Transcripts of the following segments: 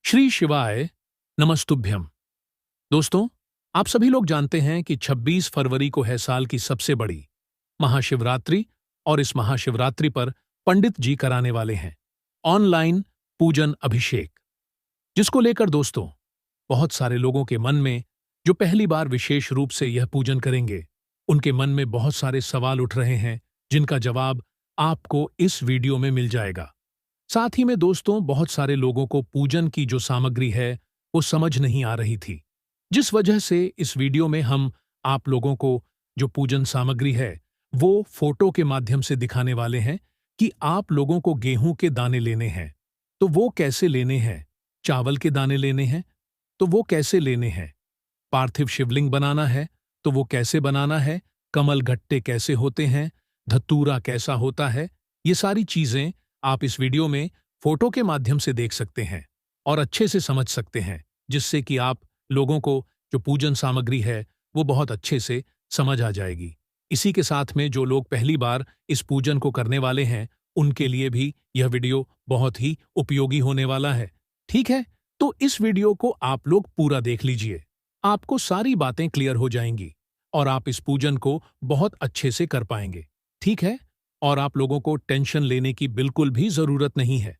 श्री शिवाय नमस्तुभ्यम। दोस्तों, आप सभी लोग जानते हैं कि 26 फरवरी को है साल की सबसे बड़ी महाशिवरात्रि और इस महाशिवरात्रि पर पंडित जी कराने वाले हैं ऑनलाइन पूजन अभिषेक, जिसको लेकर दोस्तों बहुत सारे लोगों के मन में जो पहली बार विशेष रूप से यह पूजन करेंगे, उनके मन में बहुत सारे सवाल उठ रहे हैं जिनका जवाब आपको इस वीडियो में मिल जाएगा। साथ ही में दोस्तों बहुत सारे लोगों को पूजन की जो सामग्री है वो समझ नहीं आ रही थी, जिस वजह से इस वीडियो में हम आप लोगों को जो पूजन सामग्री है वो फोटो के माध्यम से दिखाने वाले हैं कि आप लोगों को गेहूं के दाने लेने हैं तो वो कैसे लेने हैं, चावल के दाने लेने हैं तो वो कैसे लेने हैं, पार्थिव शिवलिंग बनाना है तो वो कैसे बनाना है, कमल गट्टे कैसे होते हैं, धतूरा कैसा होता है, ये सारी चीजें आप इस वीडियो में फोटो के माध्यम से देख सकते हैं और अच्छे से समझ सकते हैं, जिससे कि आप लोगों को जो पूजन सामग्री है वो बहुत अच्छे से समझ आ जाएगी। इसी के साथ में जो लोग पहली बार इस पूजन को करने वाले हैं उनके लिए भी यह वीडियो बहुत ही उपयोगी होने वाला है। ठीक है, तो इस वीडियो को आप लोग पूरा देख लीजिए, आपको सारी बातें क्लियर हो जाएंगी और आप इस पूजन को बहुत अच्छे से कर पाएंगे। ठीक है, और आप लोगों को टेंशन लेने की बिल्कुल भी जरूरत नहीं है।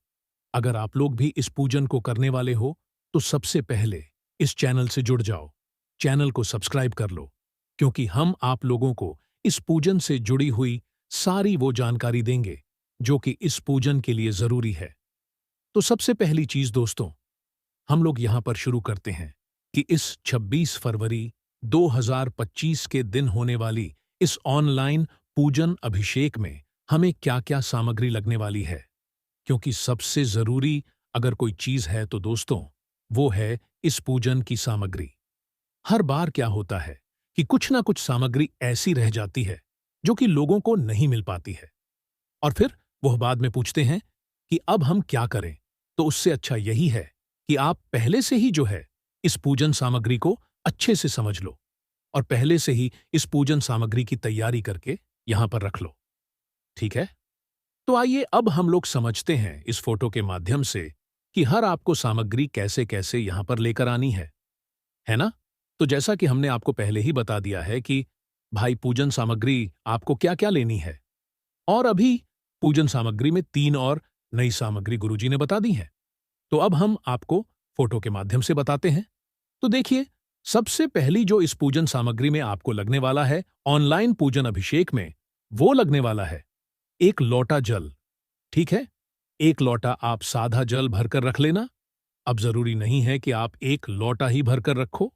अगर आप लोग भी इस पूजन को करने वाले हो तो सबसे पहले इस चैनल से जुड़ जाओ, चैनल को सब्सक्राइब कर लो, क्योंकि हम आप लोगों को इस पूजन से जुड़ी हुई सारी वो जानकारी देंगे जो कि इस पूजन के लिए जरूरी है। तो सबसे पहली चीज दोस्तों, हम लोग यहां पर शुरू करते हैं कि इस 26 फरवरी 2025 के दिन होने वाली इस ऑनलाइन पूजन अभिषेक में हमें क्या क्या सामग्री लगने वाली है, क्योंकि सबसे जरूरी अगर कोई चीज है तो दोस्तों वो है इस पूजन की सामग्री। हर बार क्या होता है कि कुछ ना कुछ सामग्री ऐसी रह जाती है जो कि लोगों को नहीं मिल पाती है और फिर वह बाद में पूछते हैं कि अब हम क्या करें। तो उससे अच्छा यही है कि आप पहले से ही जो है इस पूजन सामग्री को अच्छे से समझ लो और पहले से ही इस पूजन सामग्री की तैयारी करके यहां पर रख लो। ठीक है, तो आइए अब हम लोग समझते हैं इस फोटो के माध्यम से कि हर आपको सामग्री कैसे कैसे यहां पर लेकर आनी है ना। तो जैसा कि हमने आपको पहले ही बता दिया है कि भाई पूजन सामग्री आपको क्या क्या लेनी है, और अभी पूजन सामग्री में 3 और नई सामग्री गुरुजी ने बता दी है। तो अब हम आपको फोटो के माध्यम से बताते हैं। तो देखिए, सबसे पहली जो इस पूजन सामग्री में आपको लगने वाला है ऑनलाइन पूजन अभिषेक में, वो लगने वाला है एक लोटा जल। ठीक है, एक लोटा आप साधा जल भरकर रख लेना। अब जरूरी नहीं है कि आप एक लोटा ही भरकर रखो,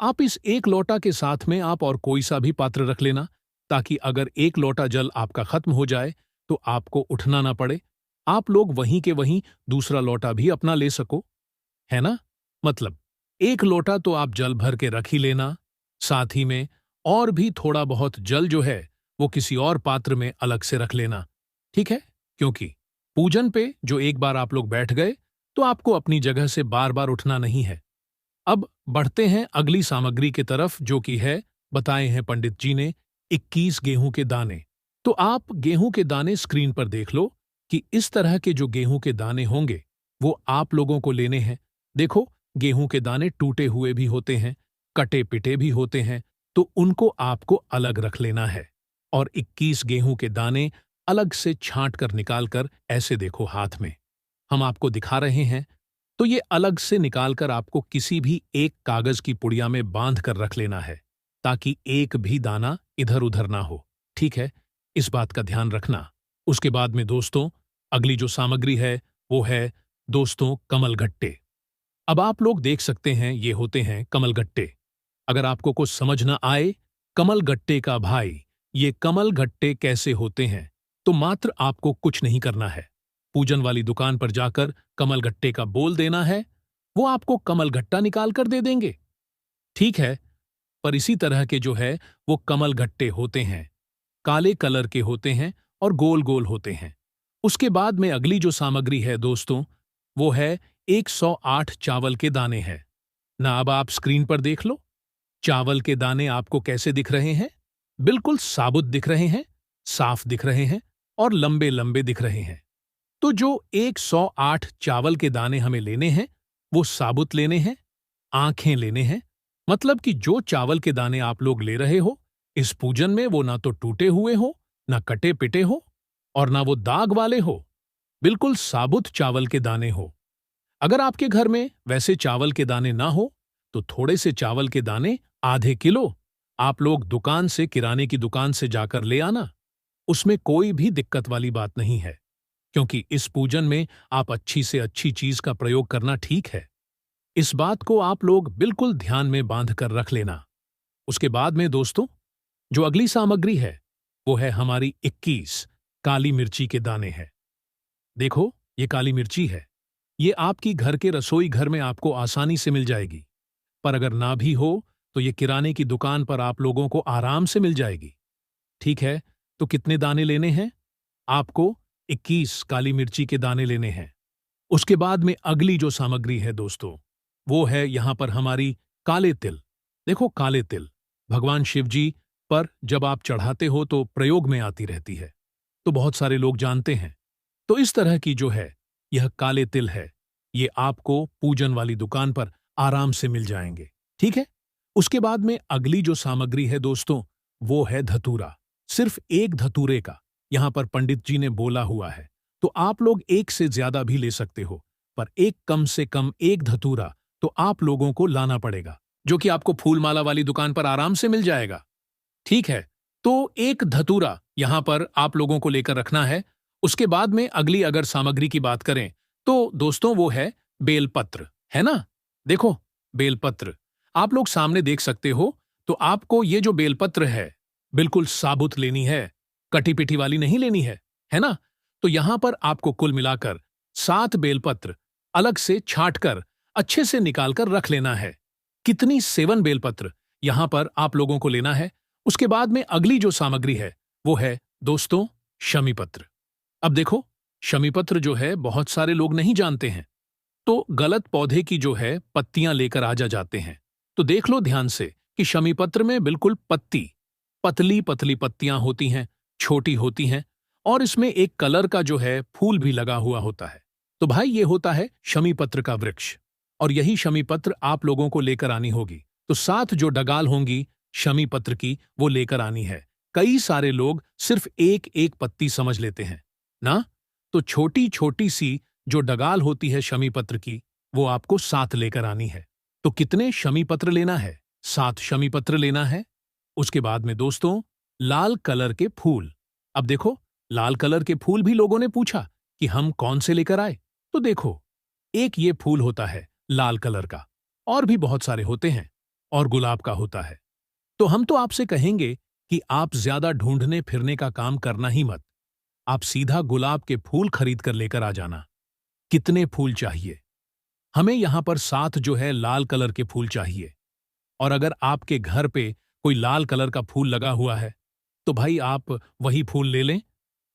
आप इस एक लोटा के साथ में आप और कोई सा भी पात्र रख लेना, ताकि अगर एक लोटा जल आपका खत्म हो जाए तो आपको उठना ना पड़े, आप लोग वहीं के वहीं दूसरा लोटा भी अपना ले सको, है ना। मतलब एक लोटा तो आप जल भर के रख ही लेना, साथ ही में और भी थोड़ा बहुत जल जो है वो किसी और पात्र में अलग से रख लेना। ठीक है, क्योंकि पूजन पे जो एक बार आप लोग बैठ गए तो आपको अपनी जगह से बार बार उठना नहीं है। अब बढ़ते हैं अगली सामग्री की तरफ, जो कि है बताए हैं पंडित जी ने 21 गेहूं के दाने। तो आप गेहूं के दाने स्क्रीन पर देख लो कि इस तरह के जो गेहूं के दाने होंगे वो आप लोगों को लेने हैं। देखो, गेहूं के दाने टूटे हुए भी होते हैं, कटे पिटे भी होते हैं, तो उनको आपको अलग रख लेना है। और 21 गेहूं के दाने अलग से छांट कर निकाल कर ऐसे देखो हाथ में हम आपको दिखा रहे हैं, तो ये अलग से निकालकर आपको किसी भी एक कागज की पुड़िया में बांध कर रख लेना है, ताकि एक भी दाना इधर उधर ना हो। ठीक है, इस बात का ध्यान रखना। उसके बाद में दोस्तों अगली जो सामग्री है वो है दोस्तों कमलगट्टे। अब आप लोग देख सकते हैं ये होते हैं कमलगट्टे। अगर आपको कुछ समझ ना आए कमलगट्टे का भाई ये कमलगट्टे कैसे होते हैं, तो मात्र आपको कुछ नहीं करना है, पूजन वाली दुकान पर जाकर कमलगट्टे का बोल देना है, वो आपको कमलगट्टा निकाल कर दे देंगे। ठीक है, पर इसी तरह के जो है वो कमलगट्टे होते हैं, काले कलर के होते हैं और गोल गोल होते हैं। उसके बाद में अगली जो सामग्री है दोस्तों वो है 108 चावल के दाने हैं ना। अब आप स्क्रीन पर देख लो, चावल के दाने आपको कैसे दिख रहे हैं, बिल्कुल साबुत दिख रहे हैं, साफ दिख रहे हैं और लंबे लंबे दिख रहे हैं। तो जो 108 चावल के दाने हमें लेने हैं वो साबुत लेने हैं, आंखें लेने हैं। मतलब कि जो चावल के दाने आप लोग ले रहे हो, इस पूजन में वो ना तो टूटे हुए हो, ना कटे पिटे हो, और ना वो दाग वाले हो। बिल्कुल साबुत चावल के दाने हो। अगर आपके घर में वैसे चावल के दाने ना हो, तो थोड़े से चावल के दाने आधे किलो आप लोग दुकान से, किराने की दुकान से जाकर ले आना। उसमें कोई भी दिक्कत वाली बात नहीं है, क्योंकि इस पूजन में आप अच्छी से अच्छी चीज का प्रयोग करना ठीक है। इस बात को आप लोग बिल्कुल ध्यान में बांध कर रख लेना। उसके बाद में दोस्तों, जो अगली सामग्री है, वो है हमारी 21 काली मिर्ची के दाने हैं। देखो, ये काली मिर्ची है। ये आपकी घर के रसोई घर में आपको आसानी से मिल जाएगी। पर अगर ना भी हो, तो ये किराने की दुकान पर आप लोगों को आराम से मिल जाएगी। ठीक है, तो कितने दाने लेने हैं? आपको 21 काली मिर्ची के दाने लेने हैं। उसके बाद में अगली जो सामग्री है दोस्तों, वो है यहां पर हमारी काले तिल। देखो, काले तिल भगवान शिव जी पर जब आप चढ़ाते हो तो प्रयोग में आती रहती है, तो बहुत सारे लोग जानते हैं। तो इस तरह की जो है यह काले तिल है, ये आपको पूजन वाली दुकान पर आराम से मिल जाएंगे। ठीक है। उसके बाद में अगली जो सामग्री है दोस्तों, वो है धतूरा। सिर्फ एक धतूरे का यहां पर पंडित जी ने बोला हुआ है, तो आप लोग एक से ज्यादा भी ले सकते हो, पर एक कम से कम एक धतूरा तो आप लोगों को लाना पड़ेगा, जो कि आपको फूलमाला वाली दुकान पर आराम से मिल जाएगा। ठीक है, तो एक धतूरा यहां पर आप लोगों को लेकर रखना है। उसके बाद में अगली अगर सामग्री की बात करें, तो दोस्तों वो है बेलपत्र, है ना? देखो, बेलपत्र आप लोग सामने देख सकते हो। तो आपको ये जो बेलपत्र है, बिल्कुल साबुत लेनी है, कटी पिटी वाली नहीं लेनी है ना? तो यहां पर आपको कुल मिलाकर 7 बेलपत्र अलग से छांटकर अच्छे से निकालकर रख लेना है। कितनी 7 बेलपत्र यहां पर आप लोगों को लेना है। उसके बाद में अगली जो सामग्री है, वो है दोस्तों शमी पत्र। अब देखो, शमी पत्र जो है बहुत सारे लोग नहीं जानते हैं, तो गलत पौधे की जो है पत्तियां लेकर आ जाते हैं। तो देख लो ध्यान से कि शमी पत्र में बिल्कुल पत्ती, पतली पतली पत्तियां होती हैं, छोटी होती हैं, और इसमें एक कलर का जो है फूल भी लगा हुआ होता है। तो भाई, ये होता है शमी पत्र का वृक्ष, और यही शमी पत्र आप लोगों को लेकर आनी होगी। तो 7 जो डगाल होंगी शमी पत्र की, वो लेकर आनी है। कई सारे लोग सिर्फ एक एक पत्ती समझ लेते हैं ना, तो छोटी छोटी सी जो डगाल होती है शमी पत्र की, वो आपको 7 लेकर आनी है। तो कितने शमी पत्र लेना है? 7 शमी पत्र लेना है। उसके बाद में दोस्तों, लाल कलर के फूल। अब देखो, लाल कलर के फूल भी लोगों ने पूछा कि हम कौन से लेकर आए। तो देखो, एक ये फूल होता है लाल कलर का, और भी बहुत सारे होते हैं, और गुलाब का होता है। तो हम तो आपसे कहेंगे कि आप ज्यादा ढूंढने फिरने का काम करना ही मत। आप सीधा गुलाब के फूल खरीद कर लेकर आ जाना। कितने फूल चाहिए? हमें यहां पर 7 जो है लाल कलर के फूल चाहिए। और अगर आपके घर पे कोई लाल कलर का फूल लगा हुआ है, तो भाई आप वही फूल ले लें।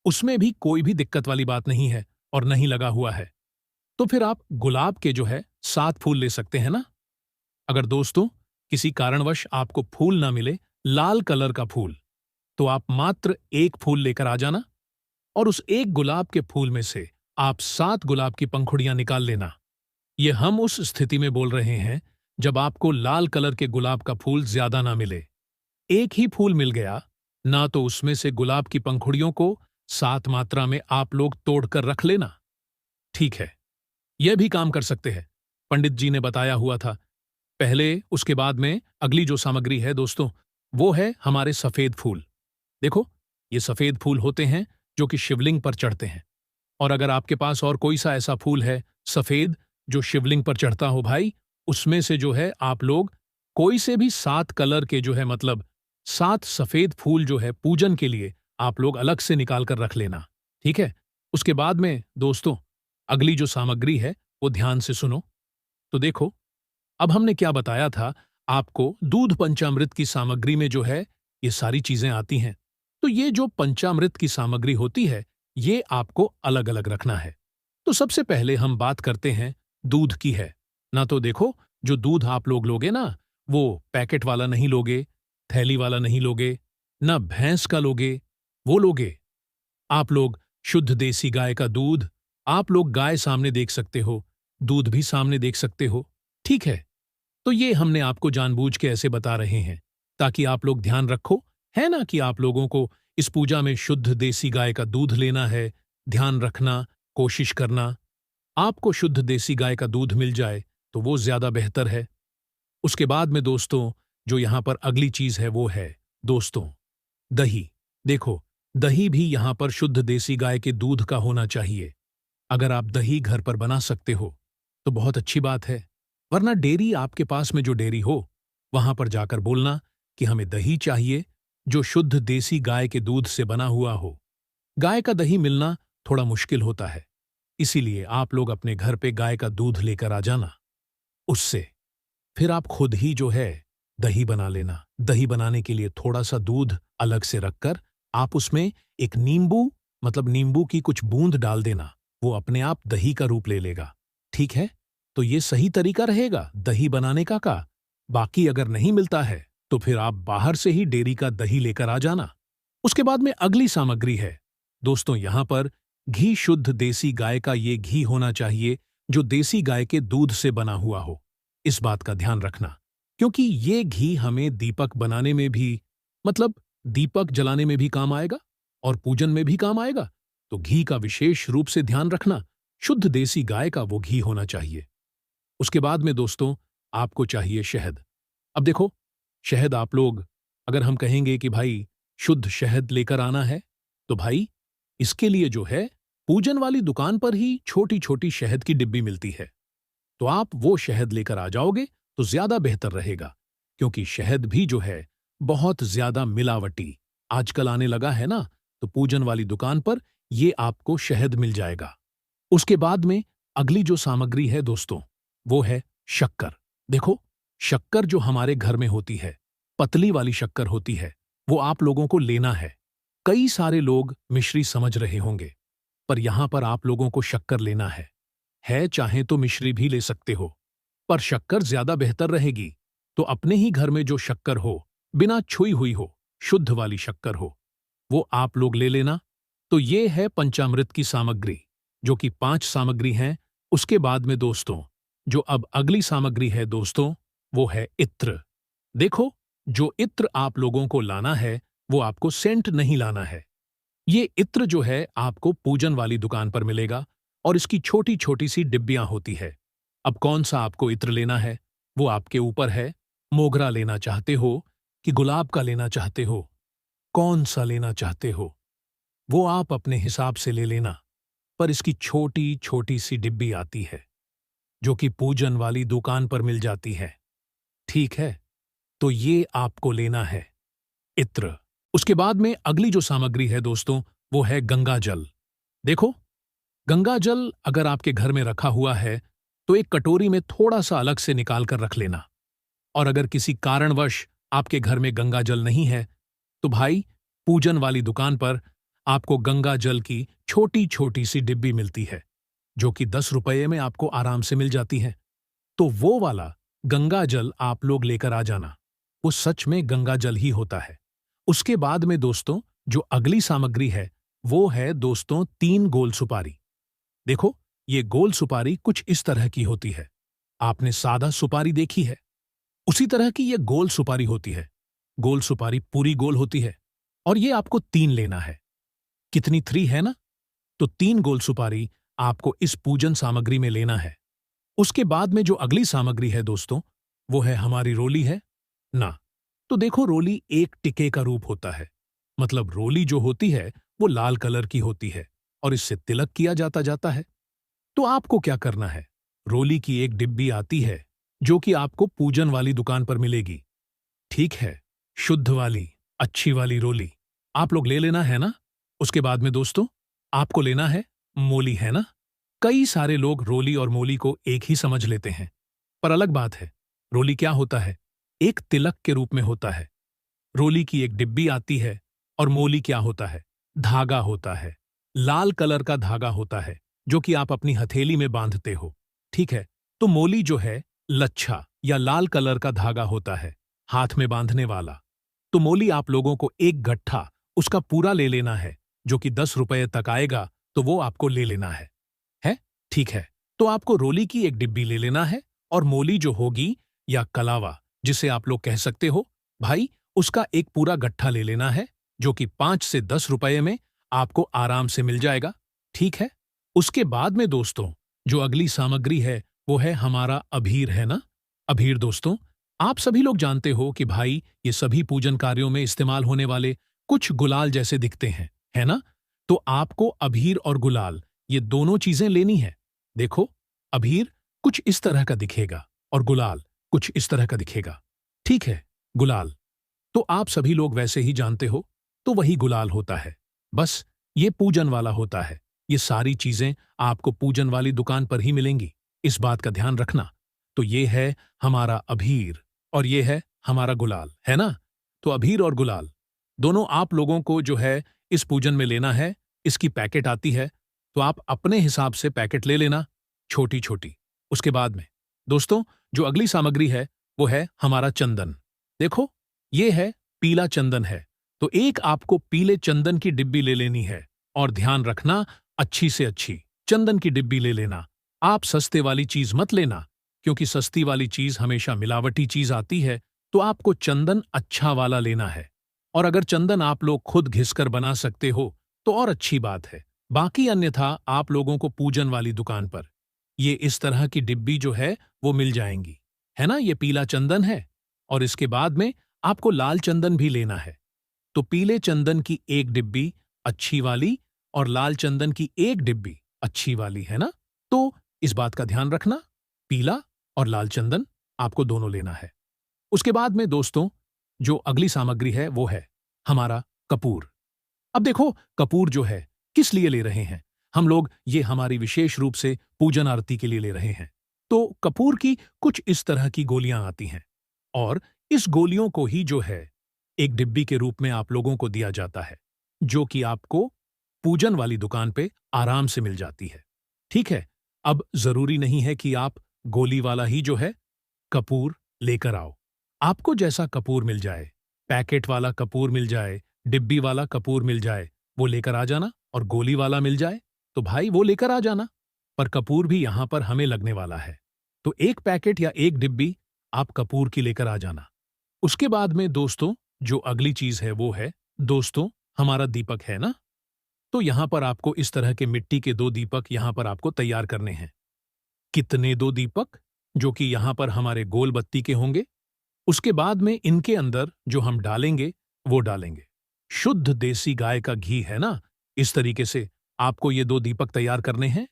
उसमें भी कोई भी दिक्कत वाली बात नहीं है, और नहीं लगा हुआ है, तो फिर आप गुलाब के जो है 7 फूल ले सकते हैं ना। अगर दोस्तों किसी कारणवश आपको फूल ना मिले, लाल कलर का फूल, तो आप मात्र एक फूल लेकर आ जाना, और उस एक गुलाब के फूल में से आप 7 गुलाब की पंखुड़ियां निकाल लेना। ये हम उस स्थिति में बोल रहे हैं जब आपको लाल कलर के गुलाब का फूल ज्यादा ना मिले। एक ही फूल मिल गया ना, तो उसमें से गुलाब की पंखुड़ियों को 7 मात्रा में आप लोग तोड़कर रख लेना। ठीक है, यह भी काम कर सकते हैं, पंडित जी ने बताया हुआ था पहले। उसके बाद में अगली जो सामग्री है दोस्तों, वो है हमारे सफेद फूल। देखो, ये सफेद फूल होते हैं जो कि शिवलिंग पर चढ़ते हैं। और अगर आपके पास और कोई सा ऐसा फूल है सफेद जो शिवलिंग पर चढ़ता हो भाई, उसमें से जो है आप लोग कोई से भी 7 कलर के जो है, मतलब 7 सफेद फूल जो है पूजन के लिए आप लोग अलग से निकाल कर रख लेना। ठीक है। उसके बाद में दोस्तों, अगली जो सामग्री है वो ध्यान से सुनो। तो देखो, अब हमने क्या बताया था आपको, दूध पंचामृत की सामग्री में जो है ये सारी चीजें आती हैं। तो ये जो पंचामृत की सामग्री होती है, ये आपको अलग अलग रखना है। तो सबसे पहले हम बात करते हैं दूध की है ना। तो देखो, जो दूध आप लोग लोगे ना, वो पैकेट वाला नहीं लोगे, थैली वाला नहीं लोगे, ना भैंस का लोगे, वो लोगे आप लोग शुद्ध देसी गाय का दूध। आप लोग गाय सामने देख सकते हो, दूध भी सामने देख सकते हो। ठीक है, तो ये हमने आपको जानबूझ के ऐसे बता रहे हैं ताकि आप लोग ध्यान रखो, है ना, कि आप लोगों को इस पूजा में शुद्ध देसी गाय का दूध लेना है। ध्यान रखना, कोशिश करना आपको शुद्ध देसी गाय का दूध मिल जाए तो वो ज्यादा बेहतर है। उसके बाद में दोस्तों, जो यहां पर अगली चीज है वो है दोस्तों दही। देखो, दही भी यहां पर शुद्ध देसी गाय के दूध का होना चाहिए। अगर आप दही घर पर बना सकते हो तो बहुत अच्छी बात है, वरना डेयरी, आपके पास में जो डेयरी हो वहां पर जाकर बोलना कि हमें दही चाहिए जो शुद्ध देसी गाय के दूध से बना हुआ हो। गाय का दही मिलना थोड़ा मुश्किल होता है, इसीलिए आप लोग अपने घर पे गाय का दूध लेकर आ जाना। उससे फिर आप खुद ही जो है दही बना लेना। दही बनाने के लिए थोड़ा सा दूध अलग से रखकर आप उसमें एक नींबू, मतलब नींबू की कुछ बूंद डाल देना, वो अपने आप दही का रूप ले लेगा। ठीक है, तो ये सही तरीका रहेगा दही बनाने का। बाकी अगर नहीं मिलता है तो फिर आप बाहर से ही डेयरी का दही लेकर आ जाना। उसके बाद में अगली सामग्री है दोस्तों, यहां पर घी। शुद्ध देसी गाय का ये घी होना चाहिए जो देसी गाय के दूध से बना हुआ हो। इस बात का ध्यान रखना, क्योंकि ये घी हमें दीपक बनाने में भी, मतलब दीपक जलाने में भी काम आएगा और पूजन में भी काम आएगा। तो घी का विशेष रूप से ध्यान रखना, शुद्ध देसी गाय का वो घी होना चाहिए। उसके बाद में दोस्तों, आपको चाहिए शहद। अब देखो, शहद आप लोग, अगर हम कहेंगे कि भाई शुद्ध शहद लेकर आना है, तो भाई इसके लिए जो है पूजन वाली दुकान पर ही छोटी छोटी शहद की डिब्बी मिलती है। तो आप वो शहद लेकर आ जाओगे तो ज्यादा बेहतर रहेगा, क्योंकि शहद भी जो है बहुत ज्यादा मिलावटी आजकल आने लगा है ना। तो पूजन वाली दुकान पर ये आपको शहद मिल जाएगा। उसके बाद में अगली जो सामग्री है दोस्तों, वो है शक्कर। देखो, शक्कर जो हमारे घर में होती है, पतली वाली शक्कर होती है, वो आप लोगों को लेना है। कई सारे लोग मिश्री समझ रहे होंगे, पर यहां पर आप लोगों को शक्कर लेना है चाहे तो मिश्री भी ले सकते हो, पर शक्कर ज्यादा बेहतर रहेगी। तो अपने ही घर में जो शक्कर हो, बिना छुई हुई हो, शुद्ध वाली शक्कर हो, वो आप लोग ले लेना। तो ये है पंचामृत की सामग्री, जो कि 5 सामग्री हैं। उसके बाद में दोस्तों, जो अब अगली सामग्री है दोस्तों, वो है इत्र। देखो, जो इत्र आप लोगों को लाना है वो आपको सेंट नहीं लाना है। ये इत्र जो है आपको पूजन वाली दुकान पर मिलेगा और इसकी छोटी छोटी सी डिब्बियां होती है। अब कौन सा आपको इत्र लेना है वो आपके ऊपर है। मोगरा लेना चाहते हो कि गुलाब का लेना चाहते हो, कौन सा लेना चाहते हो वो आप अपने हिसाब से ले लेना। पर इसकी छोटी छोटी सी डिब्बी आती है जो कि पूजन वाली दुकान पर मिल जाती है। ठीक है, तो ये आपको लेना है इत्र। उसके बाद में अगली जो सामग्री है दोस्तों, वो है गंगा जल। देखो, गंगा जल अगर आपके घर में रखा हुआ है तो एक कटोरी में थोड़ा सा अलग से निकाल कर रख लेना। और अगर किसी कारणवश आपके घर में गंगा जल नहीं है तो भाई पूजन वाली दुकान पर आपको गंगा जल की छोटी छोटी सी डिब्बी मिलती है जो कि 10 रुपये में आपको आराम से मिल जाती है। तो वो वाला गंगा जल आप लोग लेकर आ जाना, वो सच में गंगा जल ही होता है। उसके बाद में दोस्तों, जो अगली सामग्री है वो है दोस्तों 3 गोल सुपारी। देखो, ये गोल सुपारी कुछ इस तरह की होती है। आपने सादा सुपारी देखी है, उसी तरह की ये गोल सुपारी होती है। गोल सुपारी पूरी गोल होती है और ये आपको 3 लेना है। कितनी 3 है ना? तो 3 गोल सुपारी आपको इस पूजन सामग्री में लेना है। उसके बाद में जो अगली सामग्री है दोस्तों, वो है हमारी रोली है ना। तो देखो, रोली एक टिके का रूप होता है, मतलब रोली जो होती है वो लाल कलर की होती है और इससे तिलक किया जाता है। तो आपको क्या करना है, रोली की एक डिब्बी आती है जो कि आपको पूजन वाली दुकान पर मिलेगी। ठीक है, शुद्ध वाली अच्छी वाली रोली आप लोग ले लेना है ना। उसके बाद में दोस्तों, आपको लेना है मोली, है ना। कई सारे लोग रोली और मोली को एक ही समझ लेते हैं, पर अलग बात है। रोली क्या होता है, एक तिलक के रूप में होता है। रोली की एक डिब्बी आती है और मोली क्या होता है, धागा होता है। लाल कलर का धागा होता है जो कि आप अपनी हथेली में बांधते हो। ठीक है, तो मोली जो है लच्छा या लाल कलर का धागा होता है, हाथ में बांधने वाला। तो मोली आप लोगों को एक गट्ठा उसका पूरा ले लेना है जो कि 10 रुपये तक आएगा, तो वो आपको ले लेना है। ठीक है, तो आपको रोली की एक डिब्बी ले लेना है और मोली जो होगी या कलावा जिसे आप लोग कह सकते हो भाई, उसका एक पूरा गट्ठा ले लेना है जो कि 5 से 10 रुपए में आपको आराम से मिल जाएगा। ठीक है। उसके बाद में दोस्तों जो अगली सामग्री है वो है हमारा अबीर, है ना। अबीर दोस्तों, आप सभी लोग जानते हो कि भाई ये सभी पूजन कार्यों में इस्तेमाल होने वाले कुछ गुलाल जैसे दिखते हैं, है ना। तो आपको अबीर और गुलाल ये दोनों चीजें लेनी है। देखो, अबीर कुछ इस तरह का दिखेगा और गुलाल कुछ इस तरह का दिखेगा। ठीक है। गुलाल तो आप सभी लोग वैसे ही जानते हो, तो वही गुलाल होता है। बस ये पूजन वाला होता है। ये सारी चीजें आपको पूजन वाली दुकान पर ही मिलेंगी, इस बात का ध्यान रखना। तो ये है हमारा अबीर और ये है हमारा गुलाल, है ना। तो अबीर और गुलाल दोनों आप लोगों को जो है इस पूजन में लेना है। इसकी पैकेट आती है, तो आप अपने हिसाब से पैकेट ले लेना, छोटी छोटी। उसके बाद में दोस्तों जो अगली सामग्री है वो है हमारा चंदन। देखो, ये है पीला चंदन है, तो एक आपको पीले चंदन की डिब्बी ले लेनी है। और ध्यान रखना, अच्छी से अच्छी चंदन की डिब्बी ले लेना। आप सस्ते वाली चीज मत लेना, क्योंकि सस्ती वाली चीज हमेशा मिलावटी चीज आती है। तो आपको चंदन अच्छा वाला लेना है। और अगर चंदन आप लोग खुद घिसकर बना सकते हो तो और अच्छी बात है। बाकी अन्यथा आप लोगों को पूजन वाली दुकान पर ये इस तरह की डिब्बी जो है वो मिल जाएंगी, है ना। ये पीला चंदन है और इसके बाद में आपको लाल चंदन भी लेना है। तो पीले चंदन की एक डिब्बी अच्छी वाली और लाल चंदन की एक डिब्बी अच्छी वाली, है ना। तो इस बात का ध्यान रखना, पीला और लाल चंदन आपको दोनों लेना है। उसके बाद में दोस्तों जो अगली सामग्री है वो है हमारा कपूर। अब देखो, कपूर जो है किस लिए ले रहे हैं हम लोग, ये हमारी विशेष रूप से पूजन आरती के लिए ले रहे हैं। तो कपूर की कुछ इस तरह की गोलियां आती हैं और इस गोलियों को ही जो है एक डिब्बी के रूप में आप लोगों को दिया जाता है, जो कि आपको पूजन वाली दुकान पे आराम से मिल जाती है। ठीक है। अब जरूरी नहीं है कि आप गोली वाला ही जो है कपूर लेकर आओ। आपको जैसा कपूर मिल जाए, पैकेट वाला कपूर मिल जाए, डिब्बी वाला कपूर मिल जाए, वो लेकर आ जाना। और गोली वाला मिल जाए तो भाई वो लेकर आ जाना। पर कपूर भी यहां पर हमें लगने वाला है, तो एक पैकेट या एक डिब्बी आप कपूर की लेकर आ जाना। उसके बाद में दोस्तों जो अगली चीज है वो है दोस्तों हमारा दीपक, है ना। तो यहां पर आपको इस तरह के मिट्टी के 2 दीपक यहां पर आपको तैयार करने हैं। कितने 2 दीपक? जो कि यहां पर हमारे गोल बत्ती के होंगे। उसके बाद में इनके अंदर जो हम डालेंगे वो डालेंगे शुद्ध देसी गाय का घी, है ना। इस तरीके से आपको ये 2 दीपक तैयार करने हैं।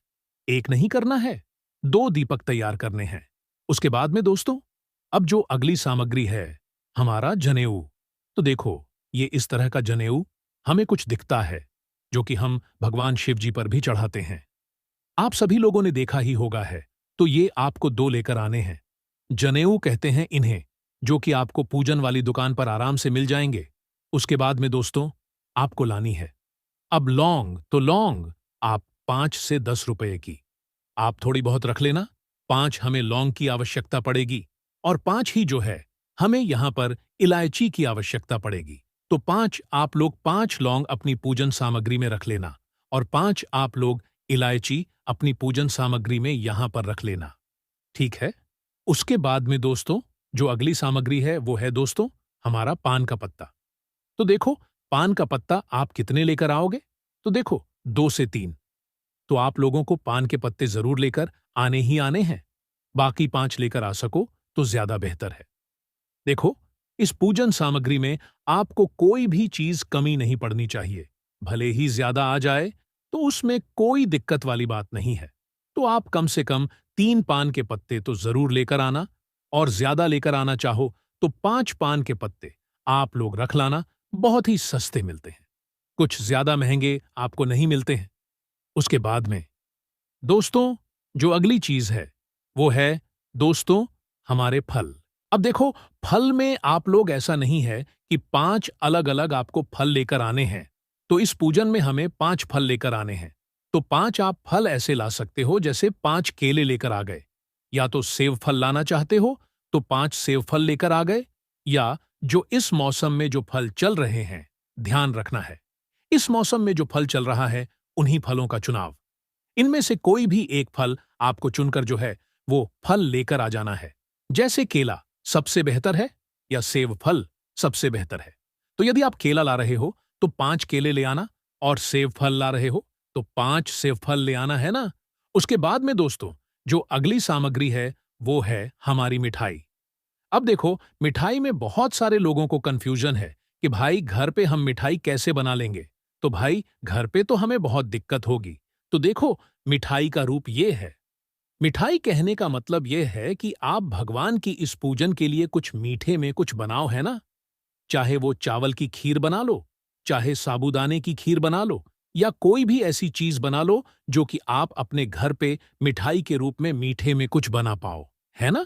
एक नहीं करना है, 2 दीपक तैयार करने हैं। उसके बाद में दोस्तों अब जो अगली सामग्री है हमारा जनेऊ। तो देखो, ये इस तरह का जनेऊ हमें कुछ दिखता है, जो कि हम भगवान शिव जी पर भी चढ़ाते हैं। आप सभी लोगों ने देखा ही होगा है। तो ये आपको 2 लेकर आने हैं। जनेऊ कहते हैं इन्हें, जो कि आपको पूजन वाली दुकान पर आराम से मिल जाएंगे। उसके बाद में दोस्तों आपको लानी है अब लौंग। तो लौंग आप 5 से 10 रुपए की आप थोड़ी बहुत रख लेना। 5 हमें लौंग की आवश्यकता पड़ेगी और 5 ही जो है हमें यहां पर इलायची की आवश्यकता पड़ेगी। तो 5 आप लोग 5 लौंग अपनी पूजन सामग्री में रख लेना और 5 आप लोग इलायची अपनी पूजन सामग्री में यहां पर रख लेना। ठीक है। उसके बाद में दोस्तों जो अगली सामग्री है वो है दोस्तों हमारा पान का पत्ता। तो देखो, पान का पत्ता आप कितने लेकर आओगे? तो देखो, 2 से 3। तो आप लोगों को पान के पत्ते जरूर लेकर आने ही आने हैं। बाकी 5 लेकर आ सको तो ज्यादा बेहतर है। देखो, इस पूजन सामग्री में आपको कोई भी चीज कमी नहीं पड़नी चाहिए। भले ही ज्यादा आ जाए तो उसमें कोई दिक्कत वाली बात नहीं है। तो आप कम से कम 3 पान के पत्ते तो जरूर लेकर आना और ज्यादा लेकर आना चाहो तो 5 पान के पत्ते आप लोग रख लाना। बहुत ही सस्ते मिलते हैं, कुछ ज्यादा महंगे आपको नहीं मिलते हैं। उसके बाद में दोस्तों जो अगली चीज है वो है दोस्तों हमारे फल। अब देखो, फल में आप लोग ऐसा नहीं है कि 5 अलग अलग आपको फल लेकर आने हैं। तो इस पूजन में हमें 5 फल लेकर आने हैं। तो 5 आप फल ऐसे ला सकते हो जैसे 5 केले लेकर आ गए, या तो सेब फल लाना चाहते हो तो 5 सेब फल लेकर आ गए, या जो इस मौसम में जो फल चल रहे हैं, ध्यान रखना है इस मौसम में जो फल चल रहा है उन्हीं फलों का चुनाव। इनमें से कोई भी एक फल आपको चुनकर जो है वो फल लेकर आ जाना है। जैसे केला सबसे बेहतर है या सेब फल सबसे बेहतर है। तो यदि आप केला ला रहे हो तो 5 केले ले आना, और सेब फल ला रहे हो तो 5 सेब फल ले आना, है ना। उसके बाद में दोस्तों जो अगली सामग्री है वो है हमारी मिठाई। अब देखो, मिठाई में बहुत सारे लोगों को कंफ्यूजन है कि भाई घर पे हम मिठाई कैसे बना लेंगे। तो भाई घर पे तो हमें बहुत दिक्कत होगी। तो देखो, मिठाई का रूप ये है। मिठाई कहने का मतलब ये है कि आप भगवान की इस पूजन के लिए कुछ मीठे में कुछ बनाओ, है ना। चाहे वो चावल की खीर बना लो, चाहे साबूदाने की खीर बना लो, या कोई भी ऐसी चीज बना लो जो कि आप अपने घर पे मिठाई के रूप में मीठे में कुछ बना पाओ, है ना।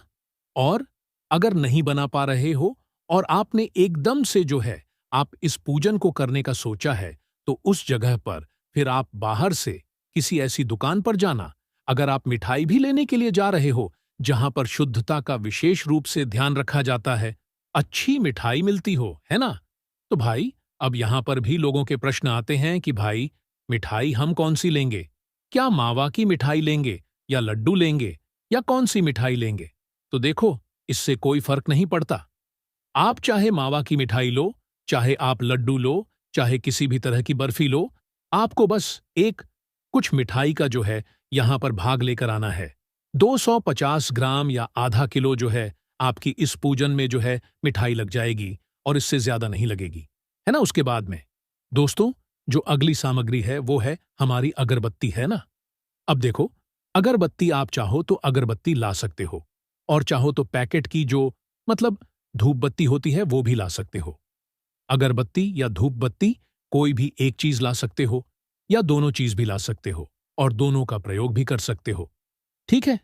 और अगर नहीं बना पा रहे हो और आपने एकदम से जो है आप इस पूजन को करने का सोचा है, तो उस जगह पर फिर आप बाहर से किसी ऐसी दुकान पर जाना। अगर आप मिठाई भी लेने के लिए जा रहे हो जहां पर शुद्धता का विशेष रूप से ध्यान रखा जाता है, अच्छी मिठाई मिलती हो, है ना। तो भाई अब यहां पर भी लोगों के प्रश्न आते हैं कि भाई मिठाई हम कौन सी लेंगे? क्या मावा की मिठाई लेंगे, या लड्डू लेंगे, या कौन सी मिठाई लेंगे? तो देखो, इससे कोई फर्क नहीं पड़ता। आप चाहे मावा की मिठाई लो, चाहे आप लड्डू लो, चाहे किसी भी तरह की बर्फी लो, आपको बस एक कुछ मिठाई का जो है यहां पर भाग लेकर आना है। 250 ग्राम या आधा किलो जो है आपकी इस पूजन में जो है मिठाई लग जाएगी, और इससे ज्यादा नहीं लगेगी, है ना। उसके बाद में दोस्तों जो अगली सामग्री है वो है हमारी अगरबत्ती, है ना। अब देखो, अगरबत्ती आप चाहो तो अगरबत्ती ला सकते हो, और चाहो तो पैकेट की जो मतलब धूप बत्ती होती है वो भी ला सकते हो। अगरबत्ती या धूप बत्ती कोई भी एक चीज ला सकते हो, या दोनों चीज भी ला सकते हो, और दोनों का प्रयोग भी कर सकते हो। ठीक है,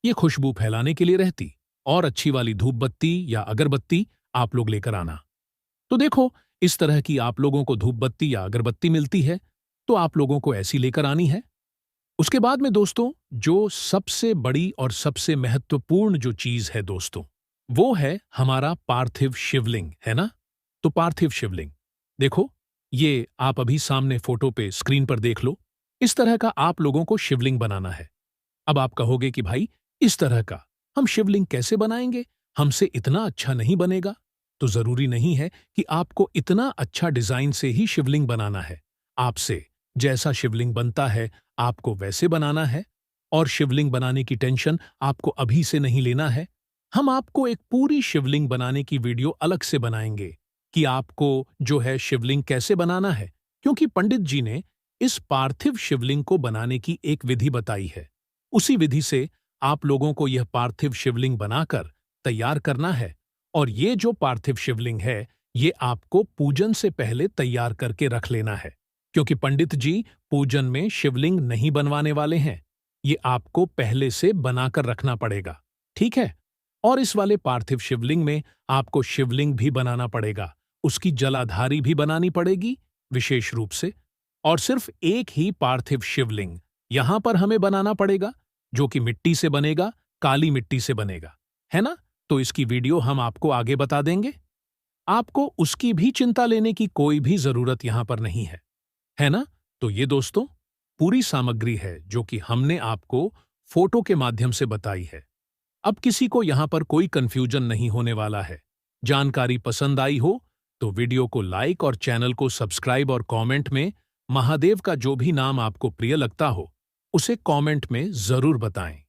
ये खुशबू फैलाने के लिए रहती, और अच्छी वाली धूप बत्ती या अगरबत्ती आप लोग लेकर आना। तो देखो, इस तरह की आप लोगों को धूप बत्ती या अगरबत्ती मिलती है, तो आप लोगों को ऐसी लेकर आनी है। उसके बाद में दोस्तों जो सबसे बड़ी और सबसे महत्वपूर्ण जो चीज है दोस्तों, वो है हमारा पार्थिव शिवलिंग, है ना। तो पार्थिव शिवलिंग देखो, ये आप अभी सामने फोटो पे स्क्रीन पर देख लो। इस तरह का आप लोगों को शिवलिंग बनाना है। अब आप कहोगे कि भाई इस तरह का हम शिवलिंग कैसे बनाएंगे, हमसे इतना अच्छा नहीं बनेगा। तो जरूरी नहीं है कि आपको इतना अच्छा डिजाइन से ही शिवलिंग बनाना है। आपसे जैसा शिवलिंग बनता है आपको वैसे बनाना है, और शिवलिंग बनाने की टेंशन आपको अभी से नहीं लेना है। हम आपको एक पूरी शिवलिंग बनाने की वीडियो अलग से बनाएंगे कि आपको जो है शिवलिंग कैसे बनाना है, क्योंकि पंडित जी ने इस पार्थिव शिवलिंग को बनाने की एक विधि बताई है। उसी विधि से आप लोगों को यह पार्थिव शिवलिंग बनाकर तैयार करना है, और ये जो पार्थिव शिवलिंग है ये आपको पूजन से पहले तैयार करके रख लेना है, क्योंकि पंडित जी पूजन में शिवलिंग नहीं बनवाने वाले हैं। ये आपको पहले से बनाकर रखना पड़ेगा, ठीक है। और इस वाले पार्थिव शिवलिंग में आपको शिवलिंग भी बनाना पड़ेगा, उसकी जलाधारी भी बनानी पड़ेगी विशेष रूप से। और सिर्फ एक ही पार्थिव शिवलिंग यहां पर हमें बनाना पड़ेगा, जो कि मिट्टी से बनेगा, काली मिट्टी से बनेगा, है ना। तो इसकी वीडियो हम आपको आगे बता देंगे। आपको उसकी भी चिंता लेने की कोई भी जरूरत यहां पर नहीं है ना। तो ये दोस्तों पूरी सामग्री है जो कि हमने आपको फोटो के माध्यम से बताई है। अब किसी को यहां पर कोई कंफ्यूजन नहीं होने वाला है। जानकारी पसंद आई हो तो वीडियो को लाइक और चैनल को सब्सक्राइब, और कमेंट में महादेव का जो भी नाम आपको प्रिय लगता हो उसे कमेंट में जरूर बताएं।